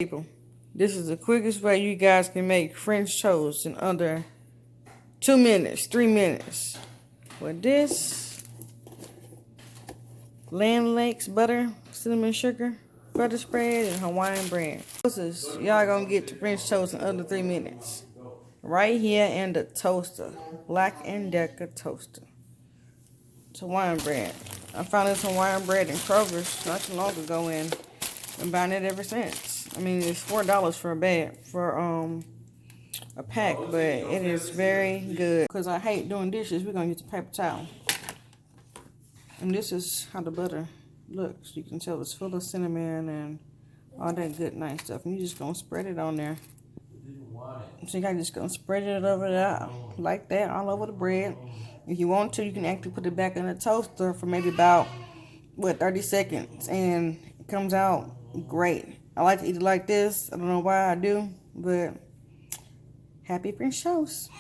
People, this is the quickest way you guys can make French toast in under 2 minutes, 3 minutes. With this Land Lakes butter, cinnamon sugar, butter spread, and Hawaiian bread. Y'all gonna get the French toast in under 3 minutes. Right here in the toaster, Black & Decker toaster. It's Hawaiian bread. I found this Hawaiian bread in Kroger's not too long ago and been buying it ever since. I mean, it's $4 for a bag, for a pack, but it is very good. Because I hate doing dishes, we're going to use the paper towel. And this is how the butter looks. You can tell it's full of cinnamon and all that good nice stuff. And you're just going to spread it on there. So you're just going to spread it over there like that, all over the bread. If you want to, you can actually put it back in the toaster for maybe about, 30 seconds. And it comes out great. I like to eat it like this. I don't know why I do, but happy French toast.